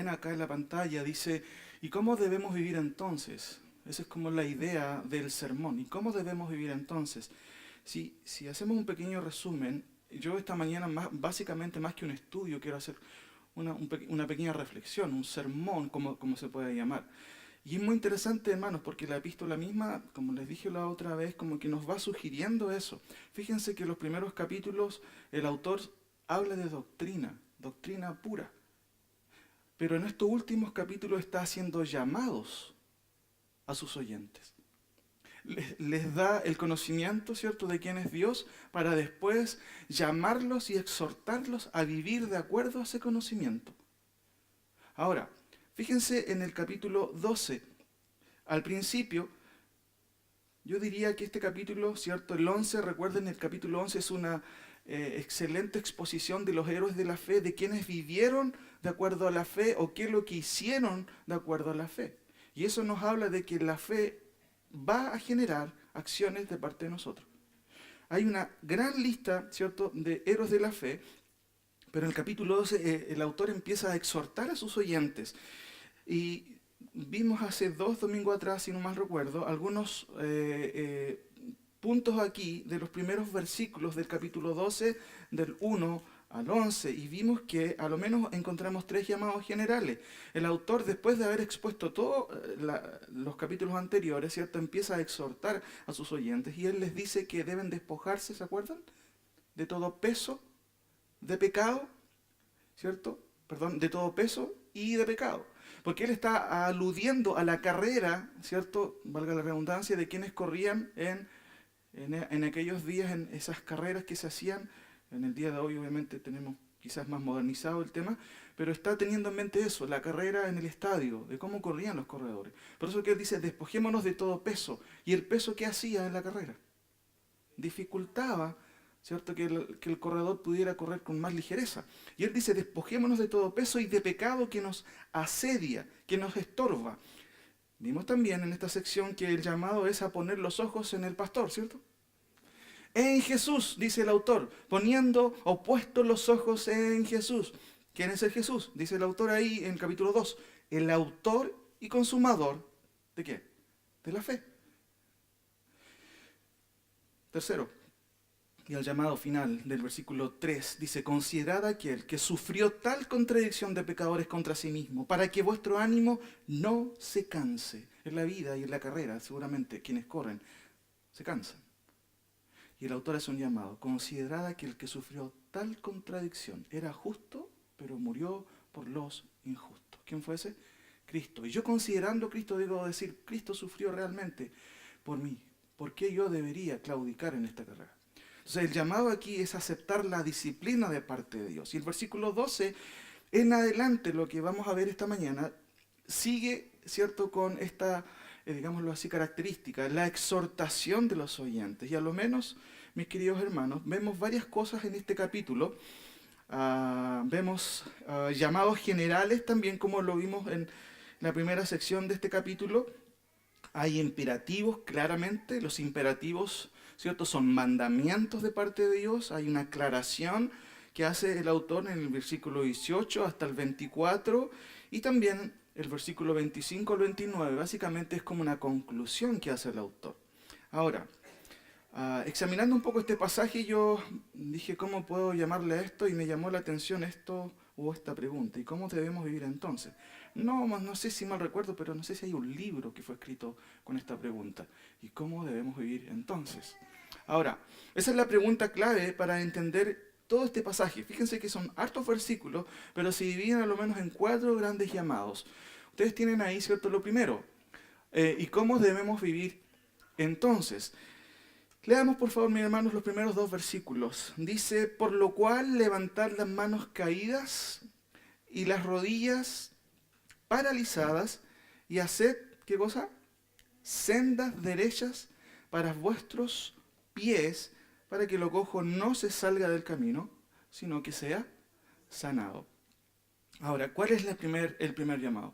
ven acá en la pantalla, dice, ¿y cómo debemos vivir entonces? Esa es como la idea del sermón. ¿Y cómo debemos vivir entonces? Si hacemos un pequeño resumen, yo esta mañana, básicamente más que un estudio, quiero hacer una pequeña reflexión, un sermón, como se puede llamar. Y es muy interesante, hermanos, porque la epístola misma, como les dije la otra vez, como que nos va sugiriendo eso. Fíjense que en los primeros capítulos el autor habla de doctrina, doctrina pura. Pero en estos últimos capítulos está haciendo llamados a sus oyentes. Les da el conocimiento, ¿cierto?, de quién es Dios, para después llamarlos y exhortarlos a vivir de acuerdo a ese conocimiento. Ahora, fíjense en el capítulo 12. Al principio, yo diría que este capítulo, ¿cierto? El 11, recuerden, el capítulo 11 es una excelente exposición de los héroes de la fe, de quienes vivieron de acuerdo a la fe o qué es lo que hicieron de acuerdo a la fe. Y eso nos habla de que la fe va a generar acciones de parte de nosotros. Hay una gran lista, ¿cierto?, de héroes de la fe, pero en el capítulo 12 el autor empieza a exhortar a sus oyentes. Y vimos hace 2 domingos atrás, si no mal recuerdo, algunos puntos aquí de los primeros versículos del capítulo 12, del 1 al 11, y vimos que a lo menos encontramos 3 llamados generales. El autor, después de haber expuesto todos los capítulos anteriores, ¿cierto?, empieza a exhortar a sus oyentes, y él les dice que deben despojarse, ¿se acuerdan?, de todo peso de pecado, ¿cierto? Perdón, de todo peso y de pecado. Porque él está aludiendo a la carrera, ¿cierto?, valga la redundancia, de quienes corrían en aquellos días, en esas carreras que se hacían. En el día de hoy obviamente tenemos quizás más modernizado el tema, pero está teniendo en mente eso, la carrera en el estadio, de cómo corrían los corredores. Por eso que él dice, despojémonos de todo peso. ¿Y el peso qué hacía en la carrera? Dificultaba, ¿cierto?, que el corredor pudiera correr con más ligereza. Y él dice, despojémonos de todo peso y de pecado que nos asedia, que nos estorba. Vimos también en esta sección que el llamado es a poner los ojos en el pastor, ¿cierto? En Jesús, dice el autor, poniendo o puesto los ojos en Jesús. ¿Quién es el Jesús? Dice el autor ahí en capítulo 2. El autor y consumador, ¿de qué? De la fe. Tercero, y el llamado final del versículo 3 dice, considerad a aquel que sufrió tal contradicción de pecadores contra sí mismo, para que vuestro ánimo no se canse. En la vida y en la carrera, seguramente, quienes corren, se cansan. Y el autor hace un llamado, considerad a aquel que sufrió tal contradicción. Era justo, pero murió por los injustos. ¿Quién fue ese? Cristo. Y yo, considerando a Cristo, debo decir, Cristo sufrió realmente por mí. ¿Por qué yo debería claudicar en esta carrera? Entonces el llamado aquí es aceptar la disciplina de parte de Dios. Y el versículo 12, en adelante, lo que vamos a ver esta mañana, sigue, ¿cierto?, con esta, digámoslo así, característica, la exhortación de los oyentes. Y a lo menos, mis queridos hermanos, vemos varias cosas en este capítulo. Vemos llamados generales también, como lo vimos en la primera sección de este capítulo. Hay imperativos, claramente, los imperativos, ¿cierto?, son mandamientos de parte de Dios. Hay una aclaración que hace el autor en el versículo 18 hasta el 24, y también el versículo 25 al 29, básicamente es como una conclusión que hace el autor. Ahora, examinando un poco este pasaje, yo dije, ¿cómo puedo llamarle a esto? Y me llamó la atención esto o esta pregunta, ¿y cómo debemos vivir entonces? No sé si mal recuerdo, pero no sé si hay un libro que fue escrito con esta pregunta. ¿Y cómo debemos vivir entonces? Ahora, esa es la pregunta clave para entender todo este pasaje. Fíjense que son hartos versículos, pero se dividen a lo menos en 4 grandes llamados. Ustedes tienen ahí, ¿cierto?, lo primero. ¿Y cómo debemos vivir entonces? Leamos, por favor, mis hermanos, los primeros 2 versículos. Dice, por lo cual levantad las manos caídas y las rodillas paralizadas, y haced, ¿qué cosa? Sendas derechas para vuestros pies, para que lo cojo no se salga del camino, sino que sea sanado. Ahora, ¿cuál es el primer llamado?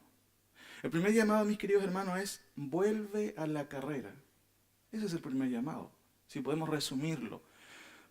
El primer llamado, mis queridos hermanos, es vuelve a la carrera. Ese es el primer llamado, si podemos resumirlo.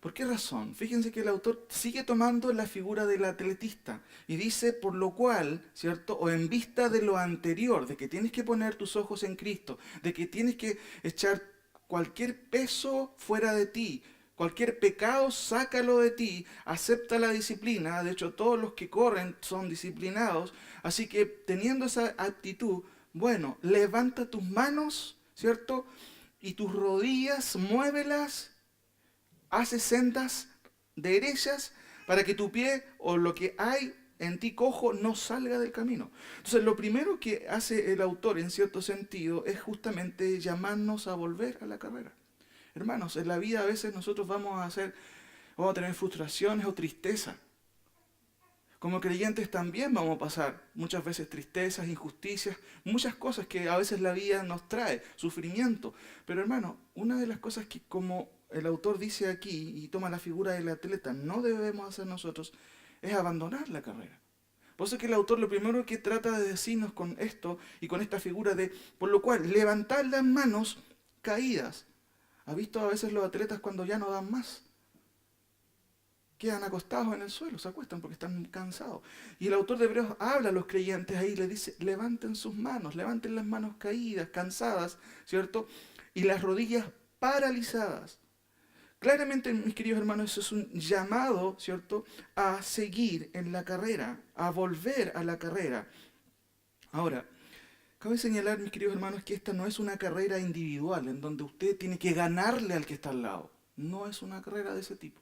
¿Por qué razón? Fíjense que el autor sigue tomando la figura del atletista y dice, por lo cual, ¿cierto? O en vista de lo anterior, de que tienes que poner tus ojos en Cristo, de que tienes que echar cualquier peso fuera de ti, cualquier pecado, sácalo de ti, acepta la disciplina. De hecho, todos los que corren son disciplinados. Así que teniendo esa actitud, bueno, levanta tus manos, ¿cierto? Y tus rodillas, muévelas, hace sendas derechas para que tu pie o lo que hay en ti cojo no salga del camino. Entonces, lo primero que hace el autor, en cierto sentido, es justamente llamarnos a volver a la carrera. Hermanos, en la vida a veces nosotros vamos a tener frustraciones o tristeza. Como creyentes también vamos a pasar muchas veces tristezas, injusticias, muchas cosas que a veces la vida nos trae, sufrimiento. Pero hermano, una de las cosas que como el autor dice aquí y toma la figura del atleta, no debemos hacer nosotros, es abandonar la carrera. Por eso que el autor lo primero que trata de decirnos con esto y con esta figura de, por lo cual, levantar las manos caídas. ¿Ha visto a veces los atletas cuando ya no dan más? Quedan acostados en el suelo, se acuestan porque están cansados. Y el autor de Hebreos habla a los creyentes ahí, le dice, levanten sus manos, levanten las manos caídas, cansadas, ¿cierto? Y las rodillas paralizadas. Claramente, mis queridos hermanos, eso es un llamado, ¿cierto?, a seguir en la carrera, a volver a la carrera. Ahora, cabe señalar, mis queridos hermanos, que esta no es una carrera individual, en donde usted tiene que ganarle al que está al lado. No es una carrera de ese tipo.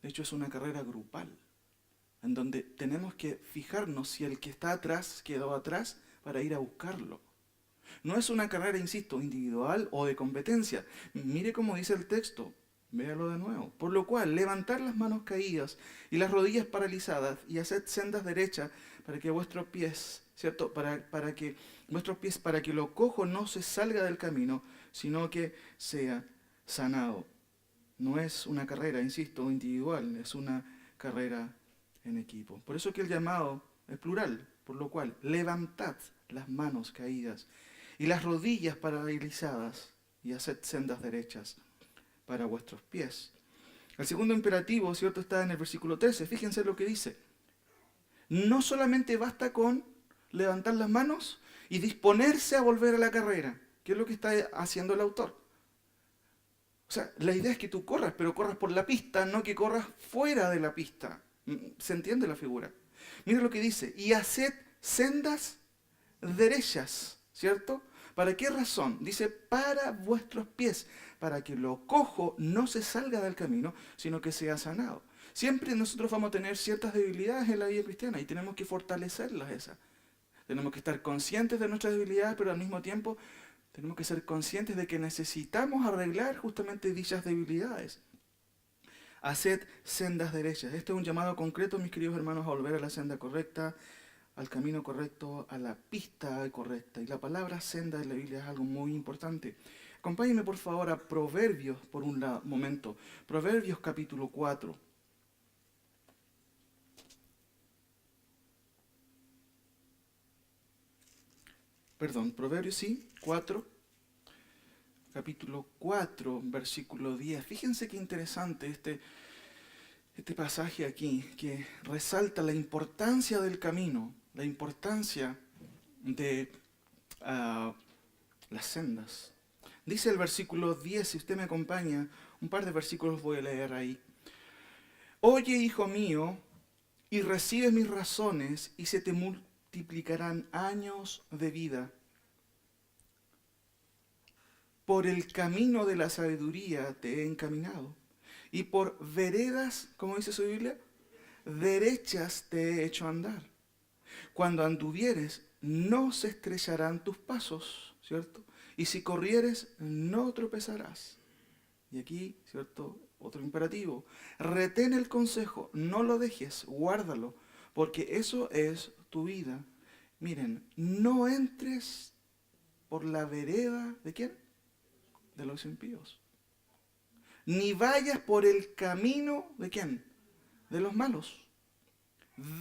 De hecho, es una carrera grupal, en donde tenemos que fijarnos si el que está atrás quedó atrás para ir a buscarlo. No es una carrera, insisto, individual o de competencia. Mire cómo dice el texto, véalo de nuevo. Por lo cual, levantar las manos caídas y las rodillas paralizadas y haced sendas derechas para que vuestros pies, ¿cierto? Para que vuestros pies, para que lo cojo no se salga del camino, sino que sea sanado. No es una carrera, insisto, individual, es una carrera en equipo. Por eso que el llamado es plural, por lo cual, levantad las manos caídas y las rodillas paralizadas y haced sendas derechas para vuestros pies. El segundo imperativo, ¿cierto?, está en el versículo 13. Fíjense lo que dice. No solamente basta con levantar las manos y disponerse a volver a la carrera, que es lo que está haciendo el autor. O sea, la idea es que tú corras, pero corras por la pista, no que corras fuera de la pista. ¿Se entiende la figura? Mira lo que dice. Y haced sendas derechas, ¿cierto? ¿Para qué razón? Dice, para vuestros pies, para que lo cojo no se salga del camino, sino que sea sanado. Siempre nosotros vamos a tener ciertas debilidades en la vida cristiana y tenemos que fortalecerlas esas. Tenemos que estar conscientes de nuestras debilidades, pero al mismo tiempo tenemos que ser conscientes de que necesitamos arreglar justamente dichas debilidades. Haced sendas derechas. Este es un llamado concreto, mis queridos hermanos, a volver a la senda correcta, al camino correcto, a la pista correcta. Y la palabra senda en la Biblia es algo muy importante. Acompáñenme por favor a Proverbios por un momento. Proverbios capítulo 4. Perdón, Proverbios sí, 4. Capítulo 4, versículo 10. Fíjense qué interesante este pasaje aquí, que resalta la importancia del camino, la importancia de las sendas. Dice el versículo 10, si usted me acompaña, un par de versículos voy a leer ahí. Oye, hijo mío, y recibe mis razones, y se te multiplicarán años de vida. Por el camino de la sabiduría te he encaminado, y por veredas, como dice su Biblia, derechas te he hecho andar. Cuando anduvieres, no se estrellarán tus pasos, ¿cierto? Y si corrieres, no tropezarás. Y aquí, ¿cierto?, otro imperativo. Retén el consejo, no lo dejes, guárdalo, porque eso es tu vida. Miren, no entres por la vereda, ¿de quién? De los impíos. Ni vayas por el camino, ¿de quién? De los malos.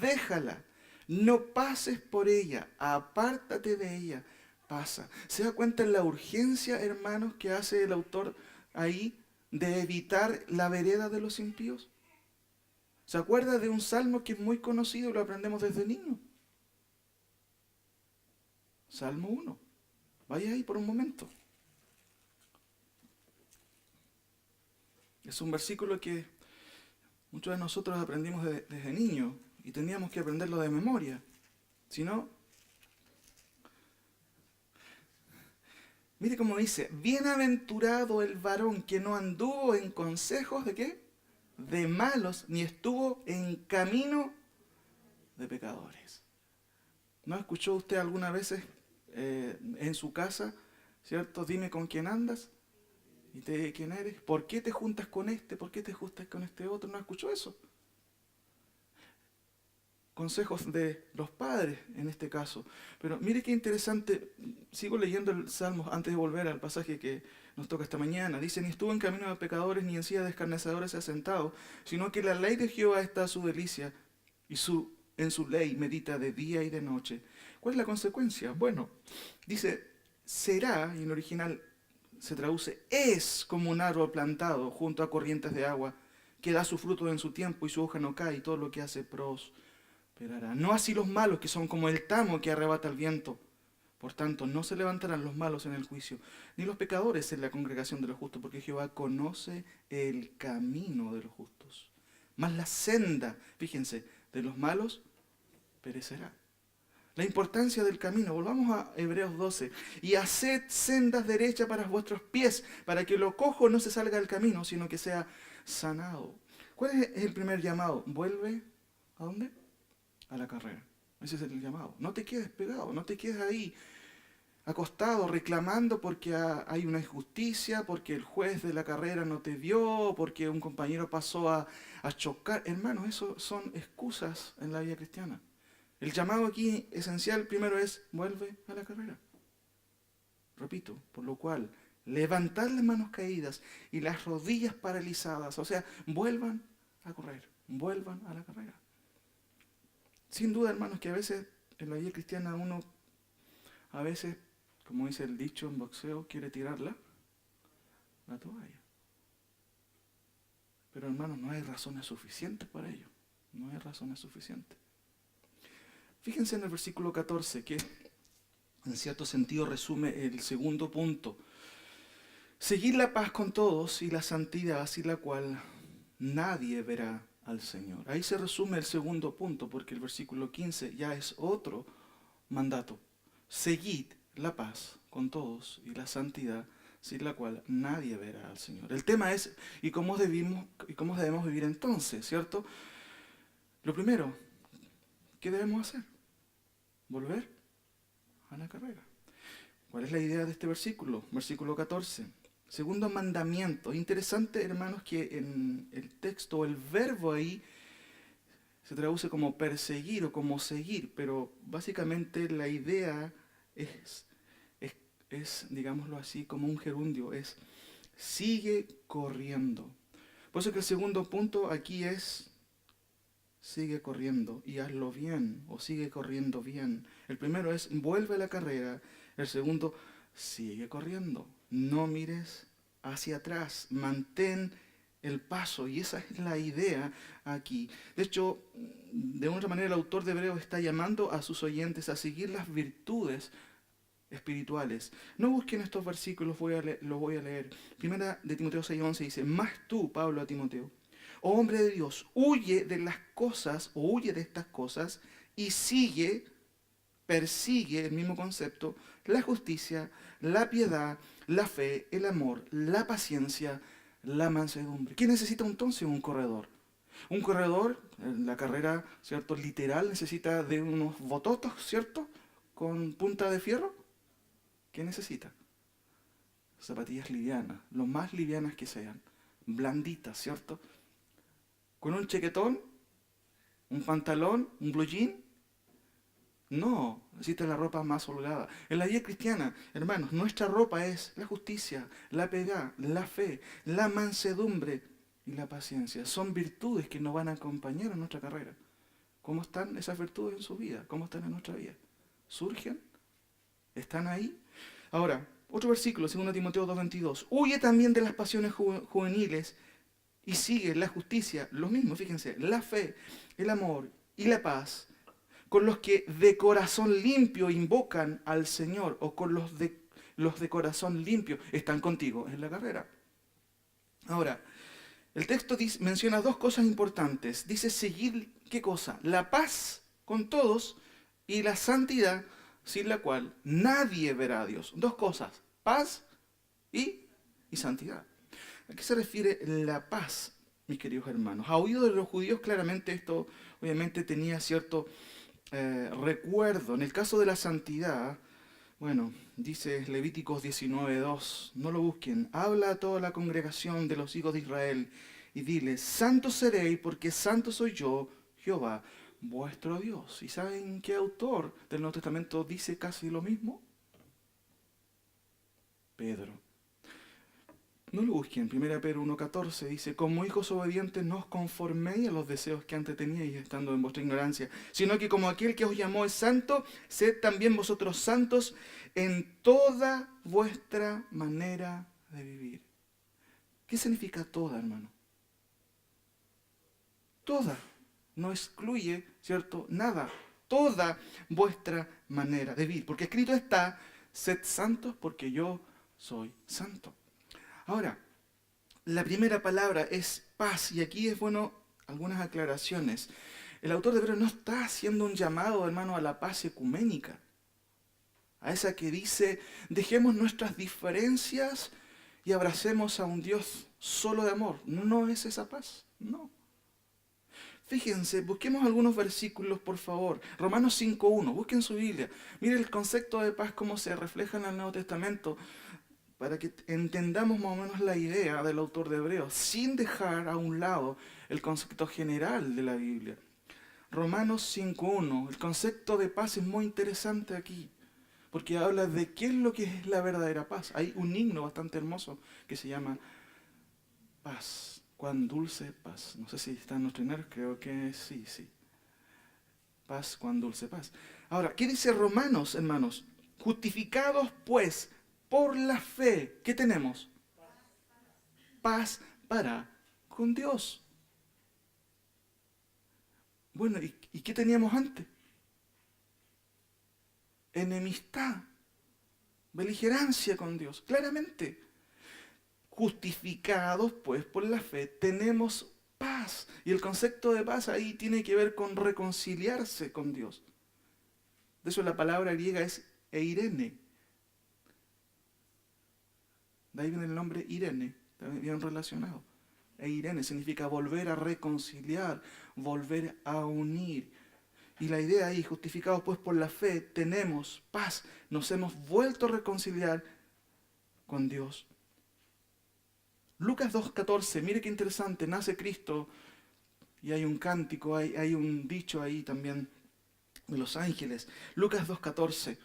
Déjala. No pases por ella. Apártate de ella. Pasa. ¿Se da cuenta en la urgencia, hermanos, que hace el autor ahí de evitar la vereda de los impíos? ¿Se acuerda de un salmo que es muy conocido y lo aprendemos desde niño? Salmo 1. Vaya ahí por un momento. Es un versículo que muchos de nosotros aprendimos desde niño y teníamos que aprenderlo de memoria. Si no, mire cómo dice: bienaventurado el varón que no anduvo en consejos de ¿qué? De malos, ni estuvo en camino de pecadores. ¿No escuchó usted alguna vez en su casa, cierto? Dime con quién andas y quién eres. ¿Por qué te juntas con este? ¿Por qué te juntas con este otro? ¿No escuchó eso? Consejos de los padres en este caso. Pero mire qué interesante, sigo leyendo el Salmo antes de volver al pasaje que nos toca esta mañana. Dice: ni estuvo en camino de pecadores, ni en silla de escarnecedores se ha sentado, sino que la ley de Jehová está a su delicia, y en su ley medita de día y de noche. ¿Cuál es la consecuencia? Bueno, dice, será, y en original se traduce, es como un árbol plantado junto a corrientes de agua, que da su fruto en su tiempo y su hoja no cae, y todo lo que hace prosperará. No así los malos, que son como el tamo que arrebata el viento. Por tanto, no se levantarán los malos en el juicio, ni los pecadores en la congregación de los justos, porque Jehová conoce el camino de los justos. Mas la senda, fíjense, de los malos perecerá. La importancia del camino. Volvamos a Hebreos 12. Y haced sendas derechas para vuestros pies, para que lo cojo no se salga del camino, sino que sea sanado. ¿Cuál es el primer llamado? Vuelve, ¿a dónde? A la carrera. Ese es el llamado. No te quedes pegado, no te quedes ahí acostado reclamando porque hay una injusticia, porque el juez de la carrera no te vio, porque un compañero pasó a chocar. Hermanos, eso son excusas en la vida cristiana. El llamado aquí esencial primero es: vuelve a la carrera. Repito, por lo cual, levantad las manos caídas y las rodillas paralizadas. O sea, vuelvan a correr, vuelvan a la carrera. Sin duda, hermanos, que a veces en la vida cristiana uno, a veces, como dice el dicho en boxeo, quiere tirar la toalla. Pero hermanos, no hay razones suficientes para ello. No hay razones suficientes. Fíjense en el versículo 14, que en cierto sentido resume el segundo punto. Seguid la paz con todos y la santidad, sin la cual nadie verá al Señor. Ahí se resume el segundo punto, porque el versículo 15 ya es otro mandato. Seguid la paz con todos y la santidad, sin la cual nadie verá al Señor. El tema es, ¿y cómo debemos vivir entonces? ¿Cierto? Lo primero, ¿qué debemos hacer? Volver a la carrera. ¿Cuál es la idea de este versículo? Versículo 14. Segundo mandamiento. Interesante, hermanos, que en el texto el verbo ahí se traduce como perseguir o como seguir, pero básicamente la idea es, digámoslo así, como un gerundio, es sigue corriendo. Por eso que el segundo punto aquí es: sigue corriendo y hazlo bien, o sigue corriendo bien. El primero es: vuelve a la carrera. El segundo: sigue corriendo. No mires hacia atrás, mantén el paso. Y esa es la idea aquí. De hecho, de una manera el autor de Hebreos está llamando a sus oyentes a seguir las virtudes espirituales. No busquen estos versículos, los voy a leer. Primera de Timoteo 6:11 dice: mas tú, Pablo a Timoteo, oh hombre de Dios, huye de las cosas, o huye de estas cosas, y persigue, el mismo concepto, la justicia, la piedad, la fe, el amor, la paciencia, la mansedumbre. ¿Qué necesita entonces un corredor? Un corredor, en la carrera, ¿cierto?, literal, necesita de unos bototos, ¿cierto?, con punta de fierro. ¿Qué necesita? Zapatillas livianas, lo más livianas que sean, blanditas, ¿cierto? Con un chaquetón, un pantalón, un blue jean. No, necesita la ropa más holgada. En la vida cristiana, hermanos, nuestra ropa es la justicia, la piedad, la fe, la mansedumbre y la paciencia. Son virtudes que nos van a acompañar en nuestra carrera. ¿Cómo están esas virtudes en su vida? ¿Cómo están en nuestra vida? ¿Surgen? ¿Están ahí? Ahora, Otro versículo, 2 Timoteo 2:22. Huye también de las pasiones juveniles y sigue la justicia, los mismos, fíjense, la fe, el amor y la paz, con los que de corazón limpio invocan al Señor, o con los de corazón limpio están contigo en la carrera. Ahora, el texto menciona dos cosas importantes. Dice seguir, ¿qué cosa? La paz con todos y la santidad, sin la cual nadie verá a Dios. Dos cosas, paz y santidad. ¿A qué se refiere la paz, mis queridos hermanos? A oído de los judíos claramente esto obviamente tenía cierto recuerdo. En el caso de la santidad, bueno, dice Levíticos 19:2, no lo busquen, habla a toda la congregación de los hijos de Israel y dile, santos seréis porque santo soy yo, Jehová, vuestro Dios. ¿Y saben qué autor del Nuevo Testamento dice casi lo mismo? Pedro. No lo busquen, 1 Pedro 1:14 dice, como hijos obedientes no os conforméis a los deseos que antes teníais estando en vuestra ignorancia, sino que como aquel que os llamó es santo, sed también vosotros santos en toda vuestra manera de vivir. ¿Qué significa toda, hermano? Toda. No excluye, ¿cierto? Nada. Toda vuestra manera de vivir. Porque escrito está, sed santos porque yo soy santo. Ahora, la primera palabra es paz, y aquí es bueno algunas aclaraciones. El autor de Hebreos no está haciendo un llamado, hermano, a la paz ecuménica, a esa que dice, dejemos nuestras diferencias y abracemos a un Dios solo de amor. No es esa paz, no. Fíjense, busquemos algunos versículos, por favor. Romanos 5:1, busquen su Biblia. Miren el concepto de paz, cómo se refleja en el Nuevo Testamento, para que entendamos más o menos la idea del autor de Hebreos, sin dejar a un lado el concepto general de la Biblia. Romanos 5:1, el concepto de paz es muy interesante aquí, porque habla de qué es lo que es la verdadera paz. Hay un himno bastante hermoso que se llama Paz, cuán dulce paz. No sé si está en nuestro himno, creo que sí. Paz, cuán dulce paz. Ahora, ¿qué dice Romanos, hermanos? Justificados pues por la fe, ¿qué tenemos? Paz para con Dios. Bueno, ¿y qué teníamos antes? Enemistad, beligerancia con Dios, claramente. Justificados pues por la fe, tenemos paz. Y el concepto de paz ahí tiene que ver con reconciliarse con Dios. De eso la palabra griega es eirene. De ahí viene el nombre Irene, también bien relacionado. Eirene significa volver a reconciliar, volver a unir. Y la idea ahí, justificados pues por la fe, tenemos paz. Nos hemos vuelto a reconciliar con Dios. Lucas 2:14, mire qué interesante, nace Cristo y hay un cántico, hay un dicho ahí también de los ángeles. Lucas 2:14.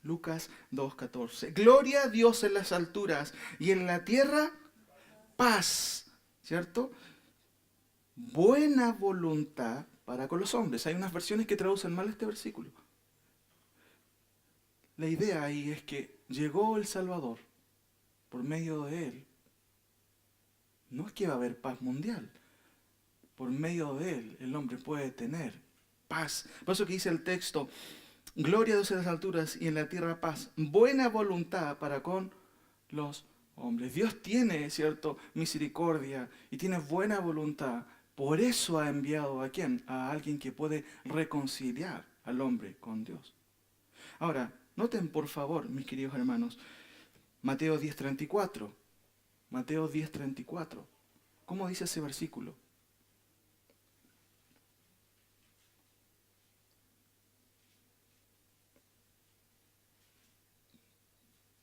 Lucas 2:14. Gloria a Dios en las alturas y en la tierra paz, ¿cierto? Buena voluntad para con los hombres. Hay unas versiones que traducen mal este versículo. La idea ahí es que llegó el Salvador por medio de él. No es que va a haber paz mundial. Por medio de él el hombre puede tener paz. Por eso que dice el texto, gloria a Dios en las alturas y en la tierra paz. Buena voluntad para con los hombres. Dios tiene, ¿cierto?, misericordia y tiene buena voluntad. Por eso ha enviado ¿a quién? A alguien que puede reconciliar al hombre con Dios. Ahora, noten por favor, mis queridos hermanos, Mateo 10:34. Mateo 10:34. ¿Cómo dice ese versículo?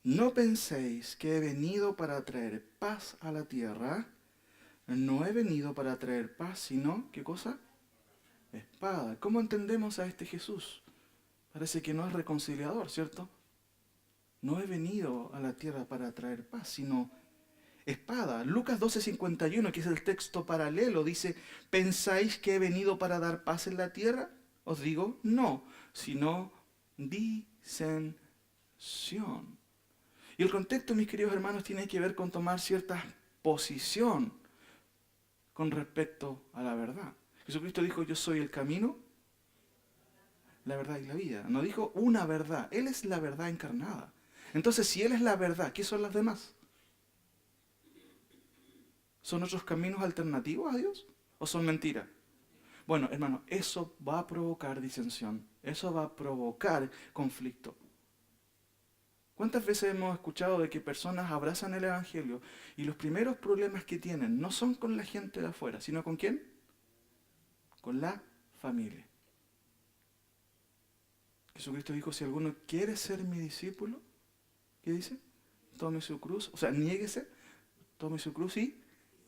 No penséis que he venido para traer paz a la tierra. No he venido para traer paz, sino, ¿qué cosa? Espada. ¿Cómo entendemos a este Jesús? Parece que no es reconciliador, ¿cierto? No he venido a la tierra para traer paz, sino espada. Lucas 12:51, que es el texto paralelo, dice, ¿pensáis que he venido para dar paz en la tierra? os digo no, sino disensión. Y el contexto, mis queridos hermanos, tiene que ver con tomar cierta posición con respecto a la verdad. Jesucristo dijo, yo soy el camino, la verdad y la vida. No dijo una verdad, Él es la verdad encarnada. Entonces, si Él es la verdad, ¿qué son las demás? ¿Son otros caminos alternativos a Dios? ¿O son mentiras? Bueno, hermano, eso va a provocar disensión. Eso va a provocar conflicto. ¿Cuántas veces hemos escuchado de que personas abrazan el Evangelio y los primeros problemas que tienen no son con la gente de afuera, sino con quién? Con la familia. Jesucristo dijo, si alguno quiere ser mi discípulo, ¿qué dice? Tome su cruz, o sea, niéguese, tome su cruz y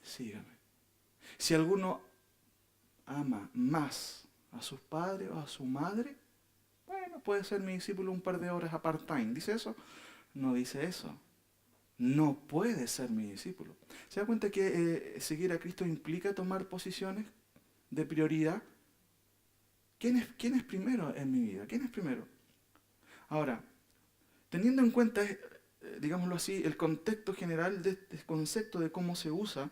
sígame. Si alguno ama más a sus padres o a su madre, bueno, puede ser mi discípulo un par de horas a part-time. ¿Dice eso? No dice eso. No puede ser mi discípulo. ¿Se da cuenta que seguir a Cristo implica tomar posiciones de prioridad? ¿Quién es primero en mi vida? ¿Quién es primero? Ahora, teniendo en cuenta, digámoslo así, el contexto general de este concepto de cómo se usa,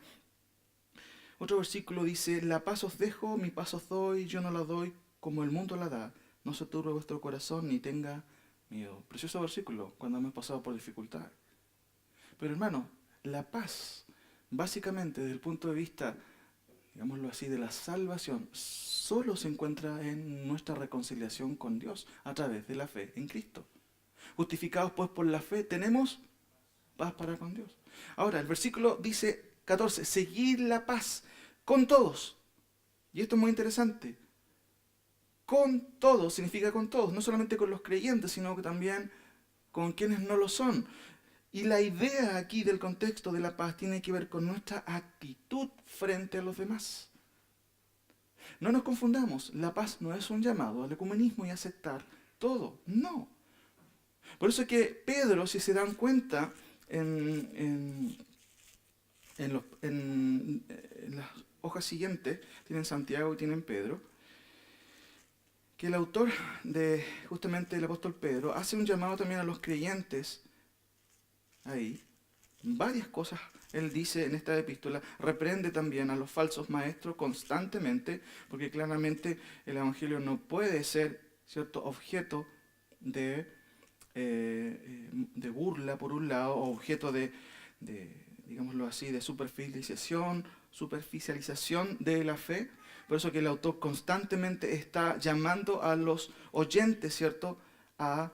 otro versículo dice, la paz os dejo, mi paz os doy, yo no la doy como el mundo la da. No se turbe vuestro corazón ni tenga miedo. Precioso versículo cuando hemos pasado por dificultades. Pero hermano, la paz, básicamente desde el punto de vista, digámoslo así, de la salvación, solo se encuentra en nuestra reconciliación con Dios a través de la fe en Cristo. Justificados pues por la fe, tenemos paz para con Dios. Ahora, el versículo dice 14, seguid la paz con todos. Y esto es muy interesante. Con todos significa con todos, no solamente con los creyentes, sino que también con quienes no lo son. Y la idea aquí del contexto de la paz tiene que ver con nuestra actitud frente a los demás. No nos confundamos, la paz no es un llamado al ecumenismo y a aceptar todo, no. Por eso es que Pedro, si se dan cuenta, en las hojas siguientes, tienen Santiago y tienen Pedro, que el autor de justamente el apóstol Pedro hace un llamado también a los creyentes ahí. Varias cosas él dice en esta epístola, reprende también a los falsos maestros constantemente, porque claramente el evangelio no puede ser, ¿cierto?, objeto de burla por un lado, o objeto digámoslo así, de superficialización de la fe. Por eso que el autor constantemente está llamando a los oyentes, ¿cierto?, a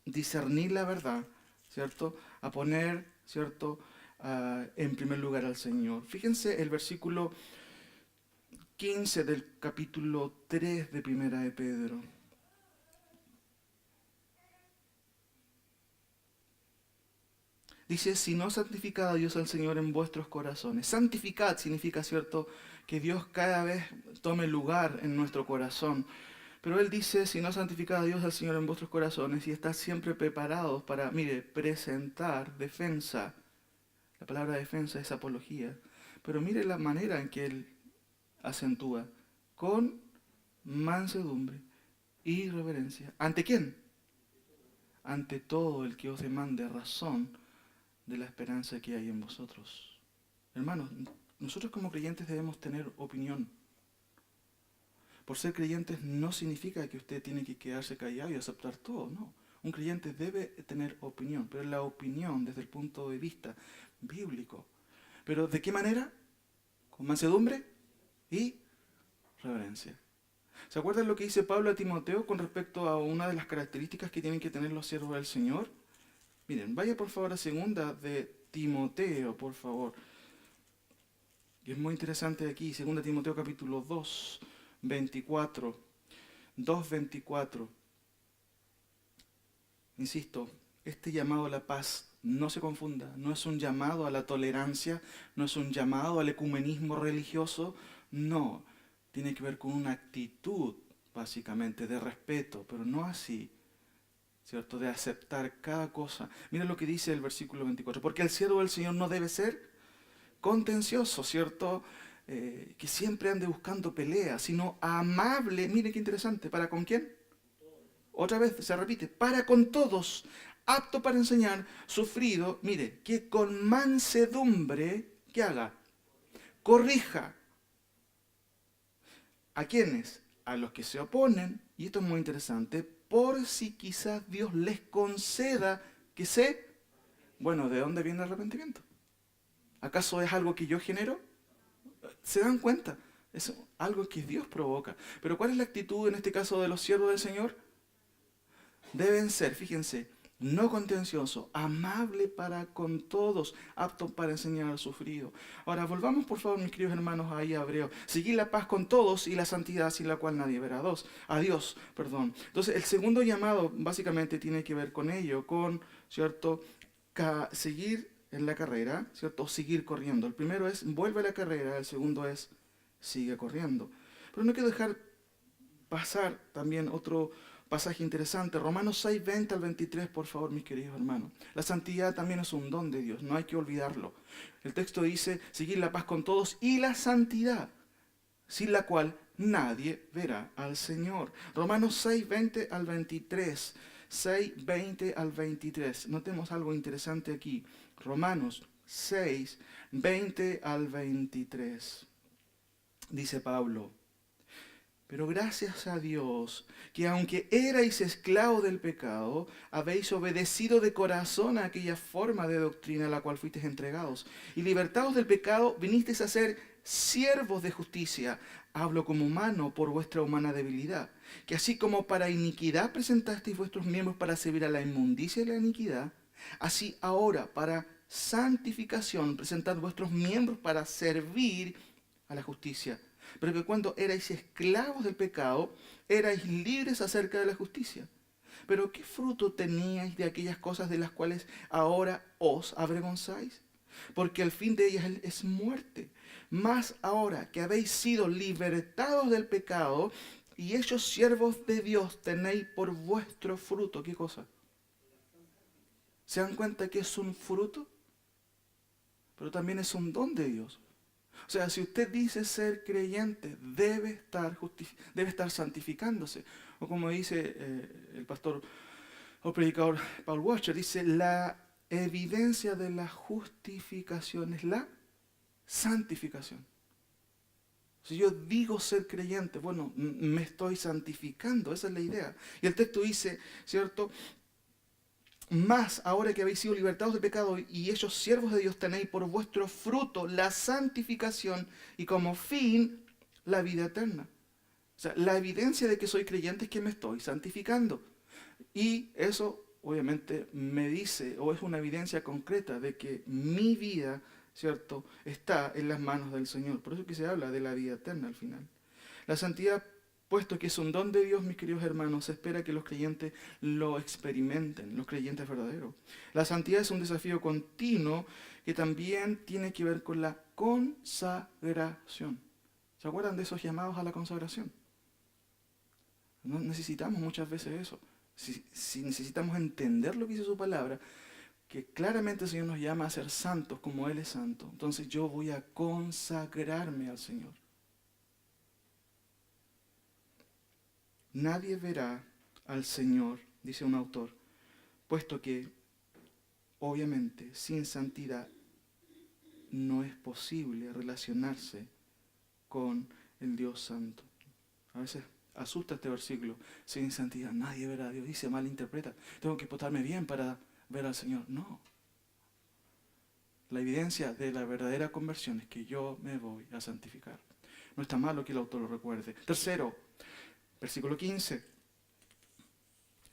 discernir la verdad, ¿cierto?, a poner, ¿cierto?, en primer lugar al Señor. Fíjense el versículo 15 del capítulo 3 de Primera de Pedro. Dice, si no santificad a Dios al Señor en vuestros corazones. Santificad significa, ¿cierto?, que Dios cada vez tome lugar en nuestro corazón. Pero Él dice, si no santificad a Dios al Señor en vuestros corazones y estás siempre preparados para, mire, presentar defensa. La palabra defensa es apología. Pero mire la manera en que Él acentúa. Con mansedumbre y reverencia. ¿Ante quién? Ante todo el que os demande razón de la esperanza que hay en vosotros. Hermanos, nosotros como creyentes debemos tener opinión. Por ser creyentes no significa que usted tiene que quedarse callado y aceptar todo, no. Un creyente debe tener opinión, pero la opinión desde el punto de vista bíblico. ¿Pero de qué manera? Con mansedumbre y reverencia. ¿Se acuerdan lo que dice Pablo a Timoteo con respecto a una de las características que tienen que tener los siervos del Señor? Miren, vaya por favor a segunda de Timoteo, por favor. Y es muy interesante aquí, segunda Timoteo capítulo 2, 24. 2:24. Insisto, este llamado a la paz, no se confunda, no es un llamado a la tolerancia, no es un llamado al ecumenismo religioso, no. Tiene que ver con una actitud, básicamente, de respeto, pero no así, ¿cierto?, de aceptar cada cosa. Mira lo que dice el versículo 24. Porque el siervo del Señor no debe ser contencioso, ¿cierto? que siempre ande buscando pelea, sino amable. Mire qué interesante. ¿Para con quién? Otra vez se repite. Para con todos, apto para enseñar, sufrido. Mire, que con mansedumbre, ¿qué haga? Corrija. ¿A quiénes? A los que se oponen, y esto es muy interesante, por si quizás Dios les conceda que se... Bueno, ¿de dónde viene el arrepentimiento? ¿Acaso es algo que yo genero? ¿Se dan cuenta? Es algo que Dios provoca. Pero ¿cuál es la actitud en este caso de los siervos del Señor? Deben ser, fíjense, no contencioso, amable para con todos, apto para enseñar al sufrido. Ahora, volvamos por favor, mis queridos hermanos, ahí a Hebreo. Seguir la paz con todos y la santidad sin la cual nadie verá a Dios, perdón. Entonces, el segundo llamado básicamente tiene que ver con ello, con, ¿cierto?, seguir en la carrera, ¿cierto?, seguir corriendo. El primero es, vuelve a la carrera, el segundo es, sigue corriendo. Pero no quiero dejar pasar también otro pasaje interesante, Romanos 6, 20 al 23, por favor, mis queridos hermanos. La santidad también es un don de Dios, no hay que olvidarlo. El texto dice, seguir la paz con todos y la santidad, sin la cual nadie verá al Señor. Romanos 6, 20 al 23. 6, 20 al 23. Notemos algo interesante aquí. Romanos 6, 20 al 23. Dice Pablo, pero gracias a Dios, que aunque erais esclavos del pecado, habéis obedecido de corazón a aquella forma de doctrina a la cual fuisteis entregados. Y libertados del pecado, vinisteis a ser siervos de justicia. Hablo como humano por vuestra humana debilidad. Que así como para iniquidad presentasteis vuestros miembros para servir a la inmundicia y la iniquidad, así ahora para santificación presentad vuestros miembros para servir a la justicia. Pero que cuando erais esclavos del pecado, erais libres acerca de la justicia. Pero ¿qué fruto teníais de aquellas cosas de las cuales ahora os avergonzáis? Porque el fin de ellas es muerte. Mas ahora que habéis sido libertados del pecado y hechos siervos de Dios, tenéis por vuestro fruto, ¿qué cosa? ¿Se dan cuenta que es un fruto? Pero también es un don de Dios. O sea, si usted dice ser creyente, debe estar santificándose. O como dice el pastor o predicador Paul Washer, dice, la evidencia de la justificación es la santificación. Si yo digo ser creyente, bueno, me estoy santificando, esa es la idea. Y el texto dice, ¿cierto? Más ahora que habéis sido libertados del pecado y hechos siervos de Dios, tenéis por vuestro fruto la santificación y como fin la vida eterna. O sea, la evidencia de que soy creyente es que me estoy santificando. Y eso obviamente me dice, o es una evidencia concreta de que mi vida, ¿cierto?, está en las manos del Señor. Por eso que se habla de la vida eterna al final. La santidad, puesto que es un don de Dios, mis queridos hermanos, se espera que los creyentes lo experimenten, los creyentes verdaderos. La santidad es un desafío continuo que también tiene que ver con la consagración. ¿Se acuerdan de esos llamados a la consagración? No necesitamos muchas veces eso. Si necesitamos entender lo que dice su palabra, que claramente el Señor nos llama a ser santos como Él es santo, entonces yo voy a consagrarme al Señor. Nadie verá al Señor, dice un autor, puesto que, obviamente, sin santidad no es posible relacionarse con el Dios Santo. A veces asusta este versículo, sin santidad nadie verá a Dios, y se malinterpreta. Tengo que portarme bien para ver al Señor. No. La evidencia de la verdadera conversión es que yo me voy a santificar. No está malo que el autor lo recuerde. Tercero, versículo 15.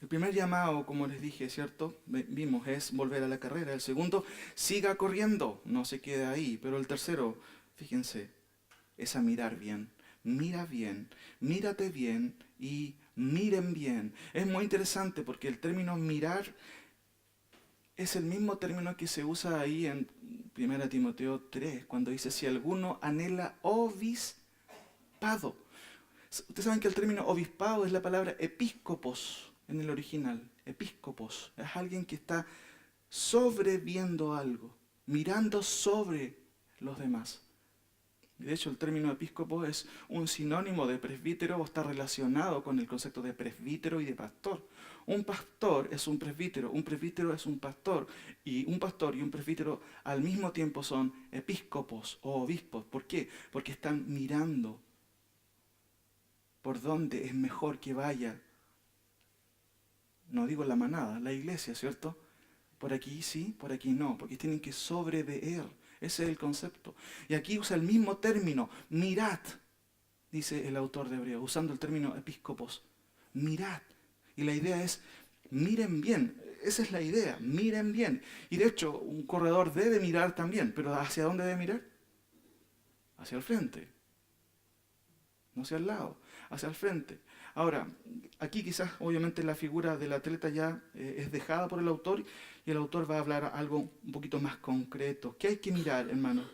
El primer llamado, como les dije, ¿cierto? Vimos, es volver a la carrera. El segundo, siga corriendo, no se quede ahí. Pero el tercero, fíjense, es a mirar bien. Mira bien, mírate bien y miren bien. Es muy interesante porque el término mirar es el mismo término que se usa ahí en 1 Timoteo 3, cuando dice, si alguno anhela obispado. Ustedes saben que el término obispado es la palabra episcopos en el original. Episcopos es alguien que está sobreviendo algo, mirando sobre los demás. Y de hecho el término episcopo es un sinónimo de presbítero o está relacionado con el concepto de presbítero y de pastor. Un pastor es un presbítero es un pastor, y un pastor y un presbítero al mismo tiempo son episcopos o obispos. ¿Por qué? Porque están mirando por dónde es mejor que vaya, no digo la manada, la iglesia, ¿cierto? Por aquí sí, por aquí no, porque tienen que sobreveer. Ese es el concepto. Y aquí usa el mismo término, mirad, dice el autor de Hebreo, usando el término episcopos. Mirad. Y la idea es, miren bien. Esa es la idea, miren bien. Y de hecho, un corredor debe mirar también, pero ¿hacia dónde debe mirar? Hacia el frente, no hacia el lado, hacia el frente. Ahora, aquí quizás obviamente la figura del atleta ya es dejada por el autor y el autor va a hablar algo un poquito más concreto. ¿Qué hay que mirar, hermanos?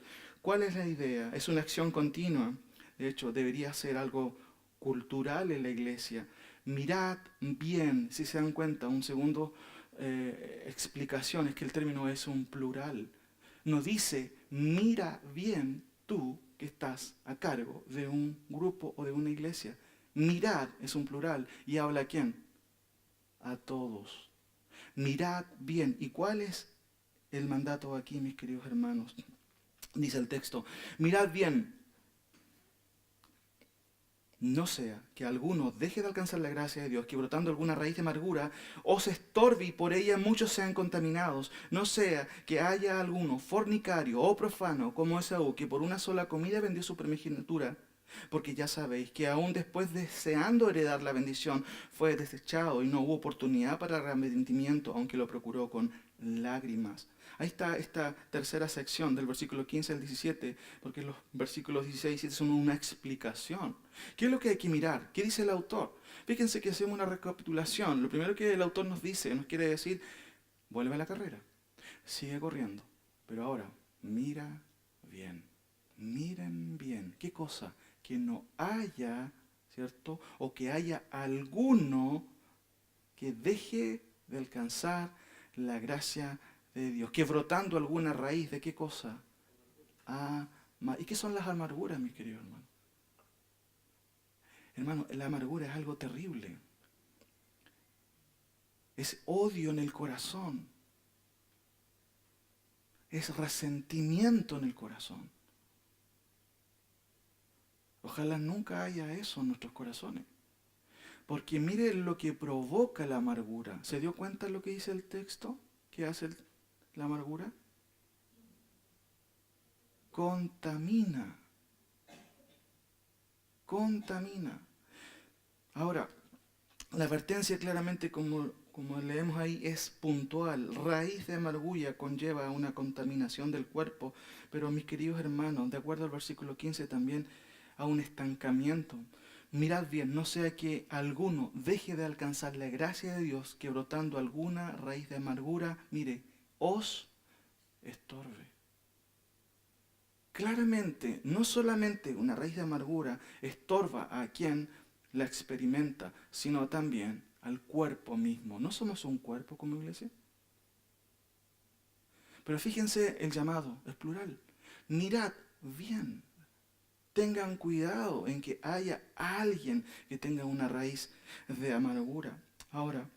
¿Cuál es la idea? Es una acción continua. De hecho, debería ser algo cultural en la iglesia. Mirad bien, si se dan cuenta, un segundo explicación es que el término es un plural. No dice, mira bien tú que estás a cargo de un grupo o de una iglesia. Mirad es un plural y habla a quién? A todos. Mirad bien. ¿Y cuál es el mandato aquí, mis queridos hermanos? Dice el texto, mirad bien, no sea que alguno deje de alcanzar la gracia de Dios, que brotando alguna raíz de amargura os estorbe y por ella muchos sean contaminados. No sea que haya alguno fornicario o profano como Esaú, que por una sola comida vendió su primogenitura. Porque ya sabéis que aún después deseando heredar la bendición, fue desechado y no hubo oportunidad para arrepentimiento, aunque lo procuró con lágrimas. Ahí está esta tercera sección del versículo 15 al 17, porque los versículos 16 y 17 son una explicación. ¿Qué es lo que hay que mirar? ¿Qué dice el autor? Fíjense que hacemos una recapitulación. Lo primero que el autor nos dice, nos quiere decir, vuelve a la carrera, sigue corriendo, pero ahora mira bien, miren bien. ¿Qué cosa? Que no haya, ¿cierto? O que haya alguno que deje de alcanzar la gracia de Dios, que brotando alguna raíz de qué cosa. ¿Y qué son las amarguras, mis queridos hermanos? Hermano, la amargura es algo terrible. Es odio en el corazón. Es resentimiento en el corazón. Ojalá nunca haya eso en nuestros corazones. Porque mire lo que provoca la amargura. ¿Se dio cuenta de lo que dice el texto? ¿Qué hace la amargura? Contamina. Contamina. Ahora, la advertencia claramente, como leemos ahí, es puntual. Raíz de amargura conlleva una contaminación del cuerpo, pero mis queridos hermanos, de acuerdo al versículo 15 también, a un estancamiento. Mirad bien, no sea que alguno deje de alcanzar la gracia de Dios, que brotando alguna raíz de amargura, mire, os estorbe. Claramente, no solamente una raíz de amargura estorba a quien la experimenta, sino también al cuerpo mismo. ¿No somos un cuerpo como iglesia? Pero fíjense el llamado, es plural. Mirad bien. Tengan cuidado en que haya alguien que tenga una raíz de amargura. Ahora,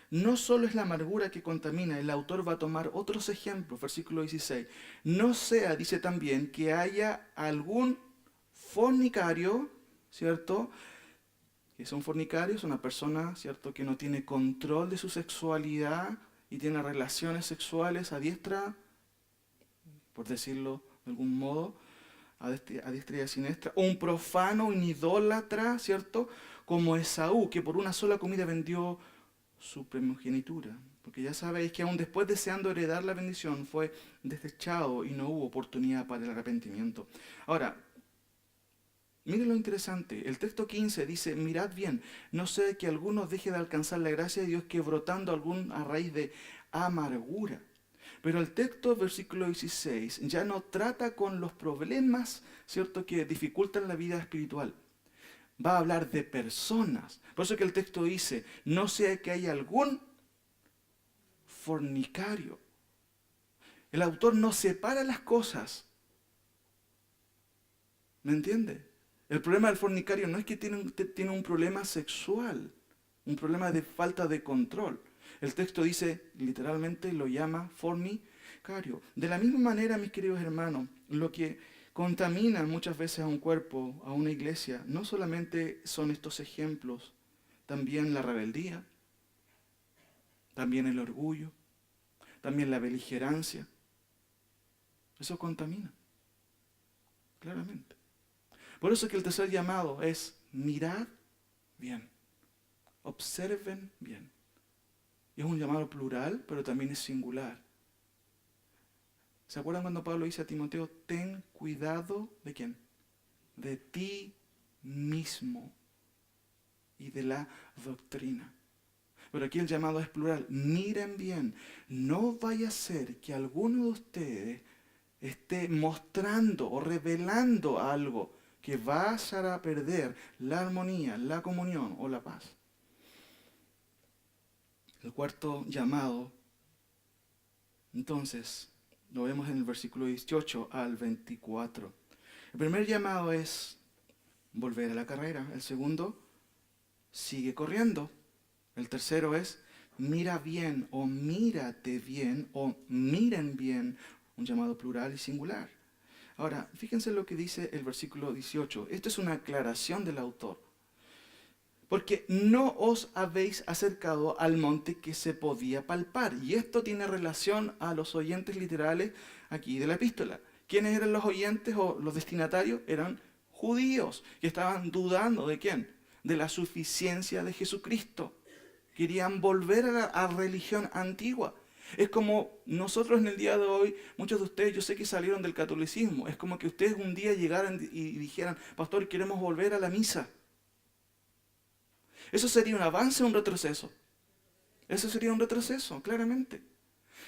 no solo es la amargura que contamina, el autor va a tomar otros ejemplos, versículo 16. No sea, dice también, que haya algún fornicario, ¿cierto? Que es un fornicario, es una persona, ¿cierto?, que no tiene control de su sexualidad y tiene relaciones sexuales a diestra, por decirlo de algún modo, a diestra y a siniestra, o un profano, un idólatra, ¿cierto? Como Esaú, que por una sola comida vendió su primogenitura. Porque ya sabéis que aún después deseando heredar la bendición fue desechado y no hubo oportunidad para el arrepentimiento. Ahora, miren lo interesante, el texto 15 dice, mirad bien, no sea que alguno deje de alcanzar la gracia de Dios que brotando a raíz de amargura. Pero el texto, versículo 16, ya no trata con los problemas, ¿cierto?, que dificultan la vida espiritual. Va a hablar de personas. Por eso que el texto dice, no sea que haya algún fornicario. El autor no separa las cosas. ¿Me entiende? El problema del fornicario no es que tiene un problema sexual, un problema de falta de control. El texto dice, literalmente lo llama fornicario. De la misma manera, mis queridos hermanos, lo que contamina muchas veces a un cuerpo, a una iglesia, no solamente son estos ejemplos, también la rebeldía, también el orgullo, también la beligerancia. Eso contamina, claramente. Por eso es que el tercer llamado es mirad bien, observen bien. Y es un llamado plural, pero también es singular. ¿Se acuerdan cuando Pablo dice a Timoteo, ten cuidado de quién? De ti mismo y de la doctrina? Pero aquí el llamado es plural. Miren bien, no vaya a ser que alguno de ustedes esté mostrando o revelando algo que va a hacer a perder la armonía, la comunión o la paz. El cuarto llamado, entonces, lo vemos en el versículo 18 al 24. El primer llamado es volver a la carrera. El segundo, sigue corriendo. El tercero es mira bien o mírate bien o miren bien, un llamado plural y singular. Ahora, fíjense lo que dice el versículo 18. Esto es una aclaración del autor. Porque no os habéis acercado al monte que se podía palpar. Y esto tiene relación a los oyentes literales aquí de la epístola. ¿Quiénes eran los oyentes o los destinatarios? Eran judíos que estaban dudando ¿de quién? De la suficiencia de Jesucristo. Querían volver a la religión antigua. Es como nosotros en el día de hoy, muchos de ustedes, yo sé que salieron del catolicismo. Es como que ustedes un día llegaran y dijeran, pastor, queremos volver a la misa. ¿Eso sería un avance o un retroceso? Eso sería un retroceso, claramente.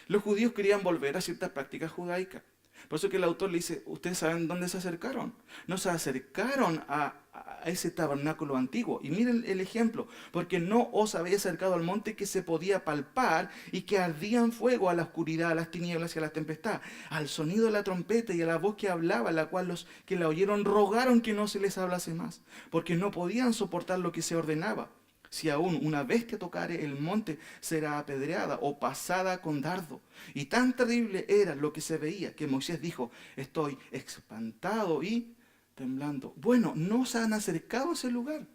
Los judíos querían volver a ciertas prácticas judaicas. Por eso que el autor le dice, ¿ustedes saben dónde se acercaron? No se acercaron a ese tabernáculo antiguo. Y miren el ejemplo, porque no os habéis acercado al monte que se podía palpar y que ardía en fuego a la oscuridad, a las tinieblas y a la tempestad, al sonido de la trompeta y a la voz que hablaba, la cual los que la oyeron rogaron que no se les hablase más, porque no podían soportar lo que se ordenaba. Si aún una bestia tocare el monte, será apedreada o pasada con dardo. Y tan terrible era lo que se veía que Moisés dijo, estoy espantado y temblando. Bueno, no se han acercado a ese lugar.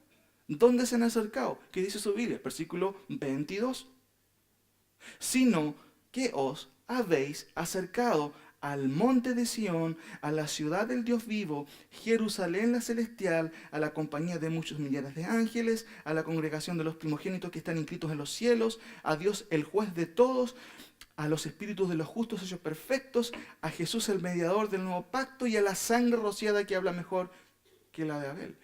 ¿Dónde se han acercado? ¿Qué dice su Biblia? Versículo 22. Sino que os habéis acercado al monte de Sión, a la ciudad del Dios vivo, Jerusalén la celestial, a la compañía de muchos millares de ángeles, a la congregación de los primogénitos que están inscritos en los cielos, a Dios el juez de todos, a los espíritus de los justos hechos perfectos, a Jesús el mediador del nuevo pacto y a la sangre rociada que habla mejor que la de Abel.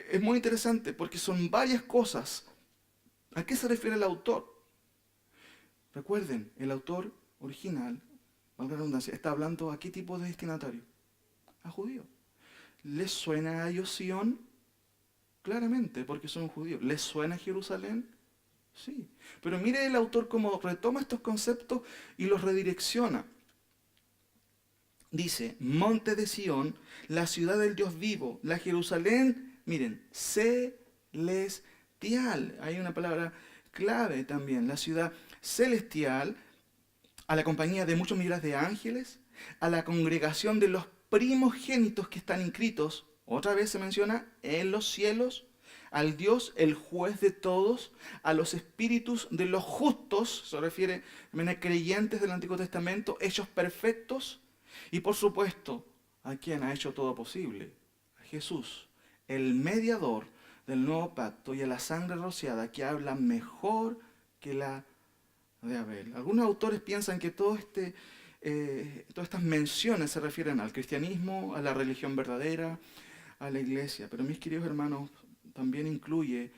Es muy interesante porque son varias cosas. ¿A qué se refiere el autor? Recuerden, el autor original, valga la redundancia, está hablando a qué tipo de destinatario. A judíos. ¿Les suena a ellos Sion? Claramente, porque son judíos. ¿Les suena a Jerusalén? Sí. Pero mire el autor cómo retoma estos conceptos y los redirecciona. Dice, monte de Sión, la ciudad del Dios vivo, la Jerusalén, miren, celestial. Hay una palabra clave también, la ciudad celestial, a la compañía de muchos millares de ángeles, a la congregación de los primogénitos que están inscritos, otra vez se menciona, en los cielos, al Dios, el juez de todos, a los espíritus de los justos, se refiere a creyentes del Antiguo Testamento, hechos perfectos, y por supuesto, ¿a quién ha hecho todo posible? A Jesús, el mediador del nuevo pacto, y a la sangre rociada que habla mejor que la de Abel. Algunos autores piensan que todas estas menciones se refieren al cristianismo, a la religión verdadera, a la iglesia. Pero mis queridos hermanos, también incluye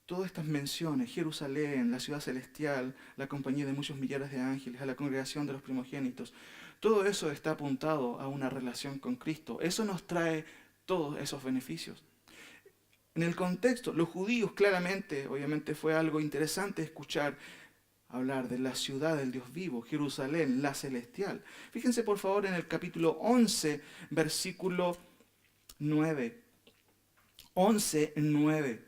todas estas menciones, Jerusalén, la ciudad celestial, la compañía de muchos millares de ángeles, a la congregación de los primogénitos. Todo eso está apuntado a una relación con Cristo. Eso nos trae todos esos beneficios. En el contexto, los judíos claramente, obviamente fue algo interesante escuchar hablar de la ciudad del Dios vivo, Jerusalén, la celestial. Fíjense por favor en el capítulo 11, versículo 9. 11, 9.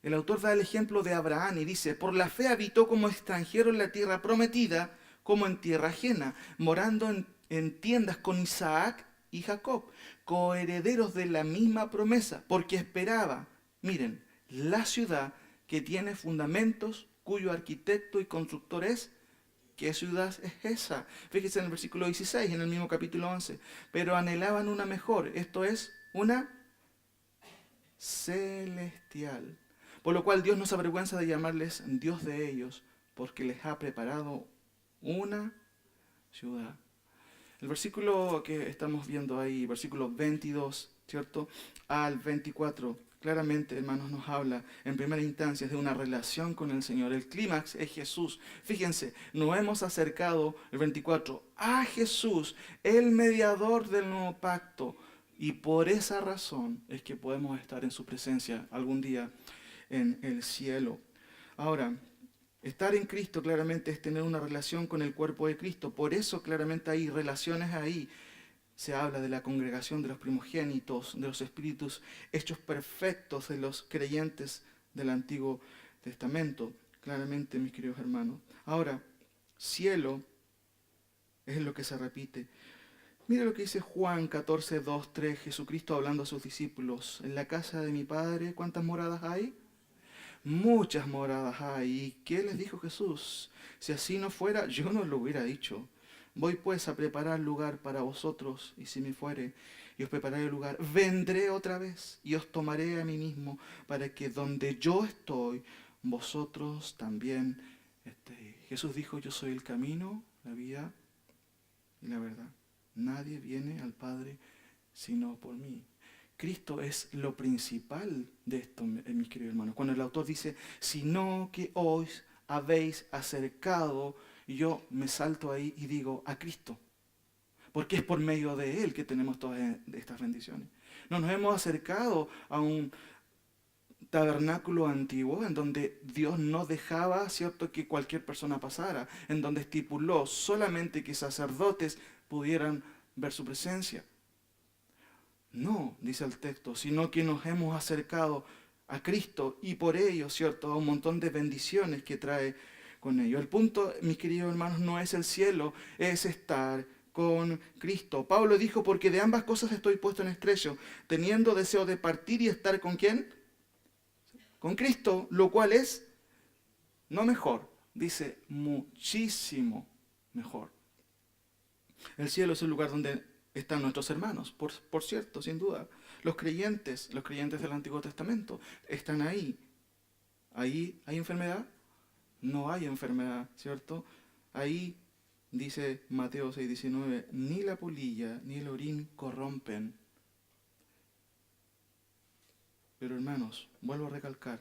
El autor da el ejemplo de Abraham y dice, por la fe habitó como extranjero en la tierra prometida, como en tierra ajena, morando en tiendas con Isaac y Jacob, coherederos de la misma promesa, porque esperaba, miren, la ciudad que tiene fundamentos, cuyo arquitecto y constructor es. ¿Qué ciudad es esa? Fíjense en el versículo 16, en el mismo capítulo 11. Pero anhelaban una mejor, esto es, una celestial. Por lo cual Dios no se avergüenza de llamarles Dios de ellos, porque les ha preparado una ciudad. El versículo que estamos viendo ahí, versículo 22, ¿cierto? Al 24, claramente, hermanos, nos habla en primera instancia de una relación con el Señor. El clímax es Jesús. Fíjense, nos hemos acercado, el 24, a Jesús, el mediador del nuevo pacto. Y por esa razón es que podemos estar en su presencia algún día en el cielo. Ahora, estar en Cristo claramente es tener una relación con el cuerpo de Cristo. Por eso claramente hay relaciones ahí. Se habla de la congregación de los primogénitos, de los espíritus hechos perfectos de los creyentes del Antiguo Testamento. Claramente, mis queridos hermanos. Ahora, cielo es lo que se repite. Mira lo que dice Juan 14, 2, 3, Jesucristo hablando a sus discípulos. En la casa de mi Padre, ¿cuántas moradas hay? Muchas moradas hay. ¿Y qué les dijo Jesús? Si así no fuera, yo no lo hubiera dicho. Voy pues a preparar lugar para vosotros, y si me fuere, y os prepararé el lugar, vendré otra vez, y os tomaré a mí mismo, para que donde yo estoy, vosotros también estéis. Jesús dijo, yo soy el camino, la vida y la verdad. Nadie viene al Padre sino por mí. Cristo es lo principal de esto, mis queridos hermanos. Cuando el autor dice, sino que os habéis acercado, y yo me salto ahí y digo, a Cristo. Porque es por medio de Él que tenemos todas estas bendiciones. No nos hemos acercado a un tabernáculo antiguo en donde Dios no dejaba, cierto, que cualquier persona pasara, en donde estipuló solamente que sacerdotes pudieran ver su presencia. No, dice el texto, sino que nos hemos acercado a Cristo y por ello, cierto, a un montón de bendiciones que trae con ello. El punto, mis queridos hermanos, no es el cielo, es estar con Cristo. Pablo dijo, porque de ambas cosas estoy puesto en estrecho, teniendo deseo de partir y estar con ¿quién? Con Cristo, lo cual es no mejor, dice muchísimo mejor. El cielo es el lugar donde están nuestros hermanos, por cierto, sin duda. Los creyentes del Antiguo Testamento están ahí. ¿Ahí hay enfermedad? No hay enfermedad, ¿cierto? Ahí, dice Mateo 6:19, ni la polilla ni el orín corrompen. Pero hermanos, vuelvo a recalcar,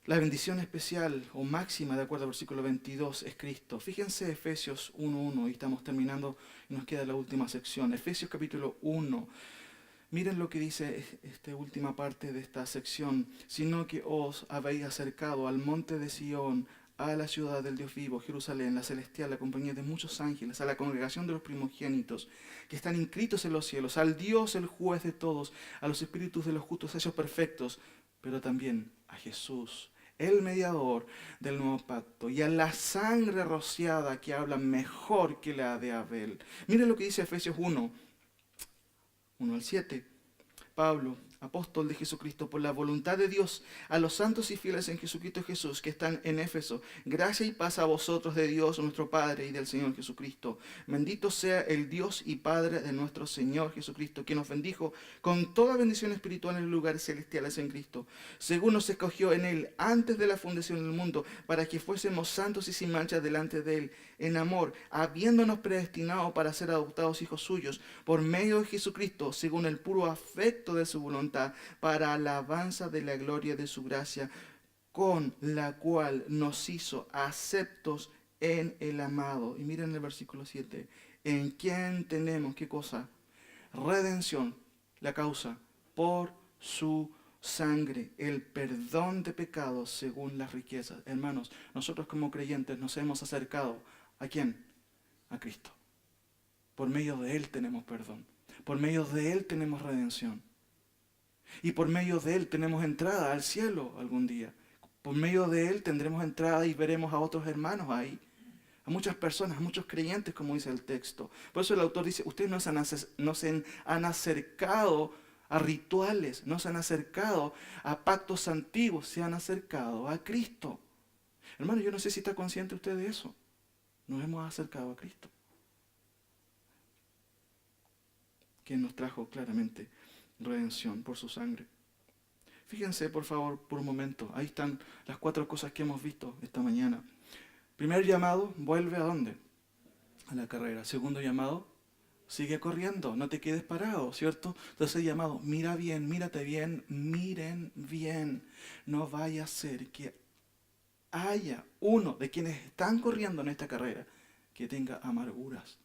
la bendición especial o máxima, de acuerdo al versículo 22, es Cristo. Fíjense Efesios 1:1, y estamos terminando y nos queda la última sección. Efesios capítulo 1. Miren lo que dice esta última parte de esta sección. Sino que os habéis acercado al monte de Sión, a la ciudad del Dios vivo, Jerusalén, la celestial, la compañía de muchos ángeles, a la congregación de los primogénitos, que están inscritos en los cielos, al Dios, el juez de todos, a los espíritus de los justos hechos perfectos, pero también a Jesús, el mediador del nuevo pacto, y a la sangre rociada que habla mejor que la de Abel. Miren lo que dice Efesios 1 al 7. Pablo, apóstol de Jesucristo, por la voluntad de Dios, a los santos y fieles en Jesucristo Jesús, que están en Éfeso, gracia y paz a vosotros de Dios nuestro Padre y del Señor Jesucristo. Bendito sea el Dios y Padre de nuestro Señor Jesucristo, que nos bendijo con toda bendición espiritual en lugares celestiales en Cristo, según nos escogió en Él antes de la fundación del mundo, para que fuésemos santos y sin mancha delante de Él, en amor, habiéndonos predestinado para ser adoptados hijos suyos, por medio de Jesucristo, según el puro afecto de su voluntad, para alabanza de la gloria de su gracia, con la cual nos hizo aceptos en el amado. Y miren el versículo 7, en quien tenemos, ¿qué cosa? Redención, la causa, por su sangre, el perdón de pecados según las riquezas. Hermanos, nosotros como creyentes nos hemos acercado, ¿a quién? A Cristo. Por medio de Él tenemos perdón. Por medio de Él tenemos redención. Y por medio de Él tenemos entrada al cielo algún día. Por medio de Él tendremos entrada y veremos a otros hermanos ahí. A muchas personas, a muchos creyentes, como dice el texto. Por eso el autor dice, ustedes no se han acercado a rituales, no se han acercado a pactos antiguos, se han acercado a Cristo. Hermano, yo no sé si está consciente usted de eso. Nos hemos acercado a Cristo, quien nos trajo claramente redención por su sangre. Fíjense, por favor, por un momento. Ahí están las 4 cosas que hemos visto esta mañana. Primer llamado, vuelve ¿a dónde? A la carrera. Segundo llamado, sigue corriendo, no te quedes parado, ¿cierto? Tercer llamado, mira bien, mírate bien, miren bien. No vaya a ser que haya uno de quienes están corriendo en esta carrera que tenga amarguras.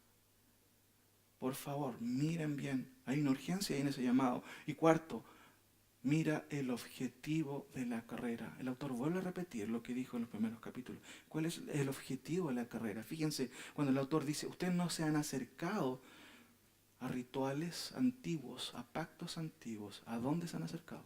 Por favor, miren bien. Hay una urgencia ahí en ese llamado. Y cuarto, mira el objetivo de la carrera. El autor vuelve a repetir lo que dijo en los primeros capítulos. ¿Cuál es el objetivo de la carrera? Fíjense, cuando el autor dice, ustedes no se han acercado a rituales antiguos, a pactos antiguos. ¿A dónde se han acercado?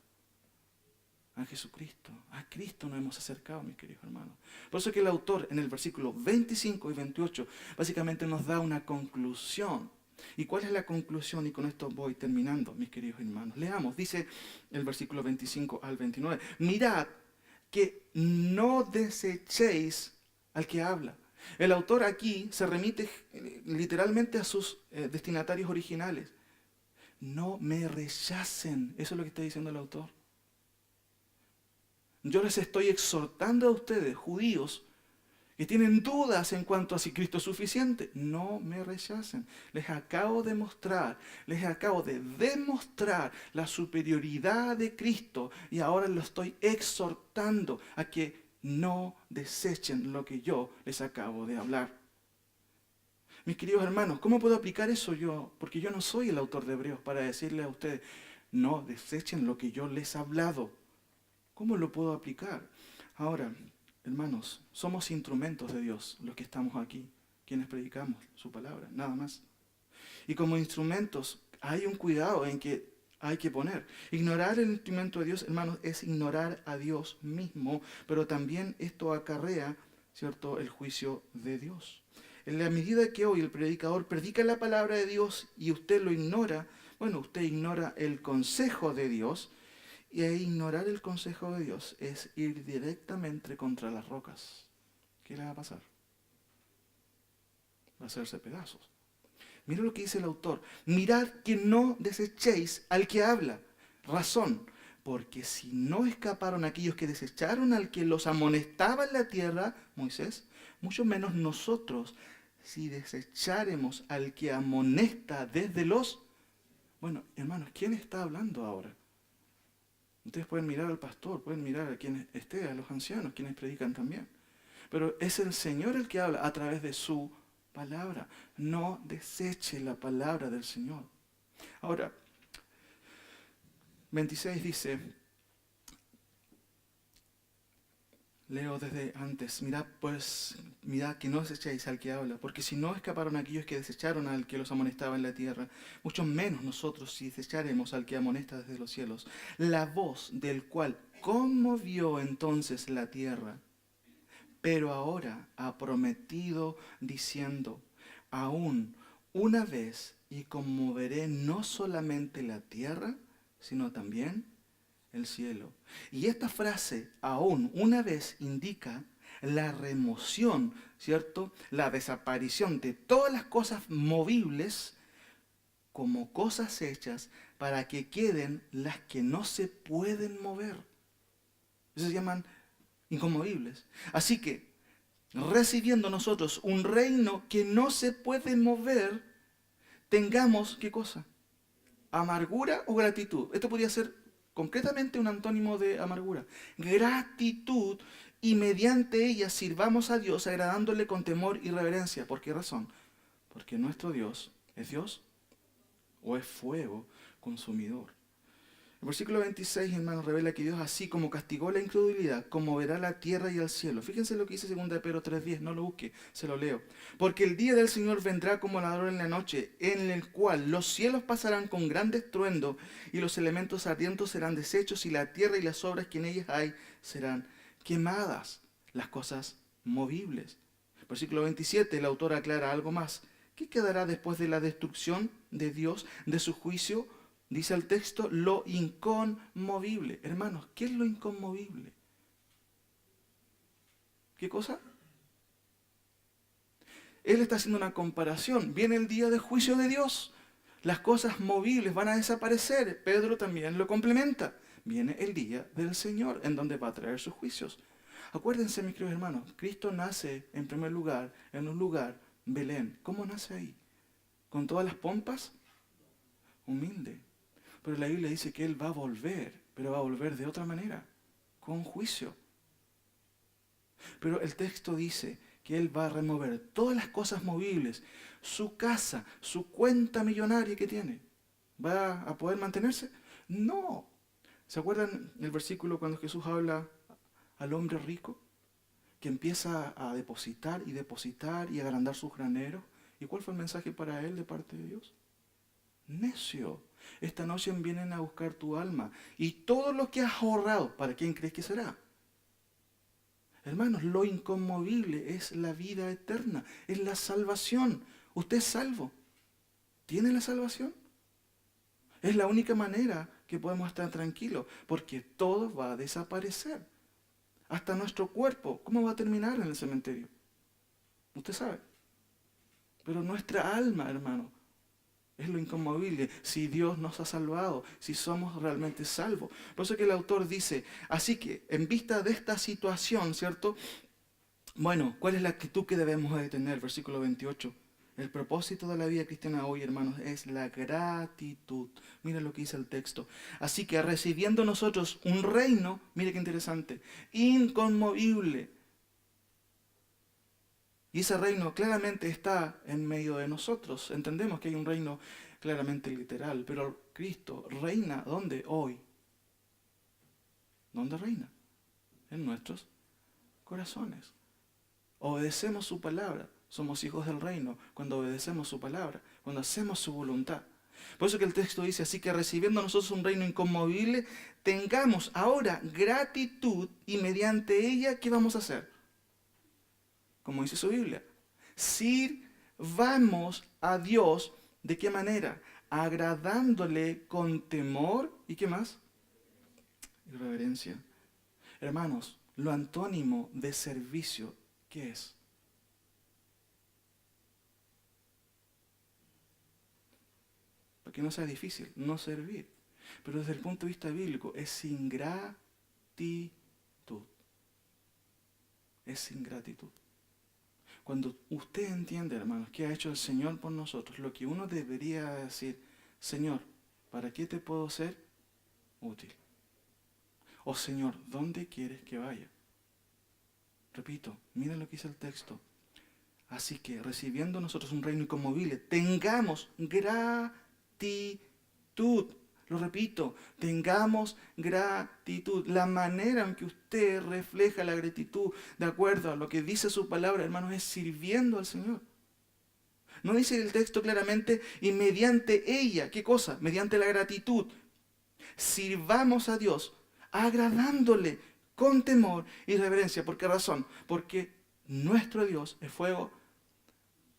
A Jesucristo. A Cristo nos hemos acercado, mis queridos hermanos. Por eso que el autor en el versículo 25 y 28 básicamente nos da una conclusión. ¿Y cuál es la conclusión? Y con esto voy terminando, mis queridos hermanos. Leamos, dice el versículo 25 al 29. Mirad que no desechéis al que habla. El autor aquí se remite literalmente a sus destinatarios originales. No me rechacen. Eso es lo que está diciendo el autor. Yo les estoy exhortando a ustedes, judíos, que tienen dudas en cuanto a si Cristo es suficiente. No me rechacen. Les acabo de demostrar la superioridad de Cristo y ahora los estoy exhortando a que no desechen lo que yo les acabo de hablar. Mis queridos hermanos, ¿cómo puedo aplicar eso yo? Porque yo no soy el autor de Hebreos para decirle a ustedes, no desechen lo que yo les he hablado. ¿Cómo lo puedo aplicar? Ahora, hermanos, somos instrumentos de Dios los que estamos aquí, quienes predicamos su palabra, nada más. Y como instrumentos hay un cuidado en que hay que poner. Ignorar el instrumento de Dios, hermanos, es ignorar a Dios mismo, pero también esto acarrea, ¿cierto?, el juicio de Dios. En la medida que hoy el predicador predica la palabra de Dios y usted lo ignora, bueno, usted ignora el consejo de Dios. Y ignorar el consejo de Dios es ir directamente contra las rocas. ¿Qué le va a pasar? Va a hacerse pedazos. Mira lo que dice el autor. Mirad que no desechéis al que habla. Razón. Porque si no escaparon aquellos que desecharon al que los amonestaba en la tierra, Moisés, mucho menos nosotros, si desecháremos al que amonesta desde los... Bueno, hermanos, ¿quién está hablando ahora? Ustedes pueden mirar al pastor, pueden mirar a quien esté, a los ancianos, quienes predican también. Pero es el Señor el que habla a través de su palabra. No deseche la palabra del Señor. Ahora, 26 dice, leo desde antes, mirad que no desechéis al que habla, porque si no escaparon aquellos que desecharon al que los amonestaba en la tierra, mucho menos nosotros si desecharemos al que amonesta desde los cielos. La voz del cual conmovió entonces la tierra, pero ahora ha prometido diciendo, aún una vez y conmoveré no solamente la tierra, sino también el cielo. Y esta frase, aún una vez, indica la remoción, ¿cierto? La desaparición de todas las cosas movibles como cosas hechas para que queden las que no se pueden mover. Eso se llaman inconmovibles. Así que, recibiendo nosotros un reino que no se puede mover, tengamos, ¿qué cosa? Amargura o gratitud. Esto podría ser concretamente un antónimo de amargura. Gratitud, y mediante ella sirvamos a Dios agradándole con temor y reverencia. ¿Por qué razón? Porque nuestro Dios es Dios o es fuego consumidor. El versículo 26, hermanos, revela que Dios, así como castigó la incredulidad, conmoverá la tierra y el cielo. Fíjense lo que dice 2 de Pedro 3:10, no lo busque, se lo leo. Porque el día del Señor vendrá como ladrón en la noche, en el cual los cielos pasarán con gran estruendo, y los elementos ardientes serán deshechos, y la tierra y las obras que en ellas hay serán quemadas, las cosas movibles. Versículo 27, el autor aclara algo más. ¿Qué quedará después de la destrucción de Dios, de su juicio? Dice el texto, lo inconmovible. Hermanos, ¿qué es lo inconmovible? ¿Qué cosa? Él está haciendo una comparación. Viene el día del juicio de Dios. Las cosas movibles van a desaparecer. Pedro también lo complementa. Viene el día del Señor, en donde va a traer sus juicios. Acuérdense, mis queridos hermanos, Cristo nace en primer lugar, en un lugar, Belén. ¿Cómo nace ahí? ¿Con todas las pompas? Humilde. Pero la Biblia dice que Él va a volver, pero va a volver de otra manera, con juicio. Pero el texto dice que Él va a remover todas las cosas movibles, su casa, su cuenta millonaria que tiene. ¿Va a poder mantenerse? No. ¿Se acuerdan el versículo cuando Jesús habla al hombre rico? Que empieza a depositar y agrandar sus graneros. ¿Y cuál fue el mensaje para él de parte de Dios? Necio, esta noche vienen a buscar tu alma y todo lo que has ahorrado, ¿para quién crees que será? Hermanos, lo inconmovible es la vida eterna, es la salvación. ¿Usted es salvo? ¿Tiene la salvación? Es la única manera que podemos estar tranquilos, porque todo va a desaparecer. Hasta nuestro cuerpo, ¿cómo va a terminar en el cementerio? Usted sabe. Pero nuestra alma, hermano, es lo inconmovible, si Dios nos ha salvado, si somos realmente salvos. Por eso que el autor dice, así que en vista de esta situación, ¿cierto? Bueno, ¿cuál es la actitud que debemos de tener? Versículo 28. El propósito de la vida cristiana hoy, hermanos, es la gratitud. Mira lo que dice el texto. Así que recibiendo nosotros un reino, mire qué interesante, inconmovible. Y ese reino claramente está en medio de nosotros. Entendemos que hay un reino claramente literal, pero Cristo reina ¿dónde? Hoy. ¿Dónde reina? En nuestros corazones. Obedecemos su palabra. Somos hijos del reino cuando obedecemos su palabra, cuando hacemos su voluntad. Por eso que el texto dice, así que recibiendo nosotros un reino inconmovible, tengamos ahora gratitud y mediante ella, ¿qué vamos a hacer? Como dice su Biblia, sirvamos a Dios, ¿de qué manera? Agradándole con temor, ¿y qué más? Y reverencia. Hermanos, lo antónimo de servicio, ¿qué es? Para que no sea difícil, no servir. Pero desde el punto de vista bíblico, es ingratitud. Es ingratitud. Cuando usted entiende, hermanos, qué ha hecho el Señor por nosotros, lo que uno debería decir, Señor, ¿para qué te puedo ser útil? O Señor, ¿dónde quieres que vaya? Repito, miren lo que dice el texto. Así que recibiendo nosotros un reino inconmovible, tengamos gratitud. Lo repito, tengamos gratitud. La manera en que usted refleja la gratitud de acuerdo a lo que dice su palabra, hermanos, es sirviendo al Señor. No dice el texto claramente, y mediante ella, ¿qué cosa? Mediante la gratitud, sirvamos a Dios, agradándole con temor y reverencia. ¿Por qué razón? Porque nuestro Dios es fuego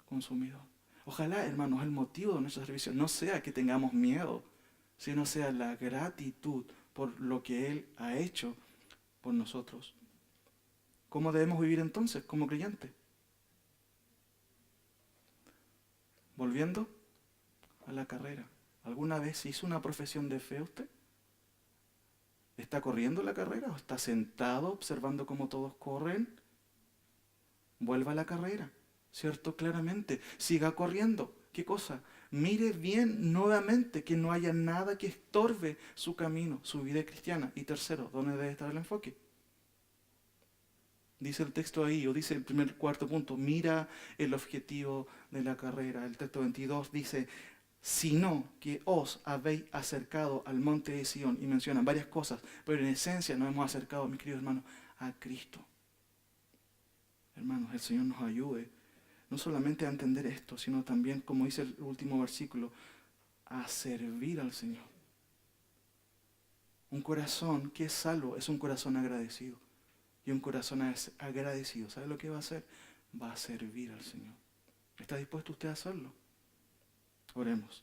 consumidor. Ojalá, hermanos, el motivo de nuestro servicio no sea que tengamos miedo, sino sea la gratitud por lo que Él ha hecho por nosotros. ¿Cómo debemos vivir entonces como creyentes? Volviendo a la carrera. ¿Alguna vez hizo una profesión de fe usted? ¿Está corriendo la carrera o está sentado observando cómo todos corren? Vuelva a la carrera, ¿cierto? Claramente. Siga corriendo. ¿Qué cosa? Mire bien nuevamente que no haya nada que estorbe su camino, su vida cristiana. Y tercero, ¿dónde debe estar el enfoque? Dice el texto ahí, o dice el cuarto punto, mira el objetivo de la carrera. El texto 22 dice, sino que os habéis acercado al monte de Sión. Y mencionan varias cosas, pero en esencia nos hemos acercado, mis queridos hermanos, a Cristo. Hermanos, el Señor nos ayude no solamente a entender esto, sino también, como dice el último versículo, a servir al Señor. Un corazón que es salvo es un corazón agradecido. Y un corazón agradecido, ¿sabe lo que va a hacer? Va a servir al Señor. ¿Está dispuesto usted a hacerlo? Oremos.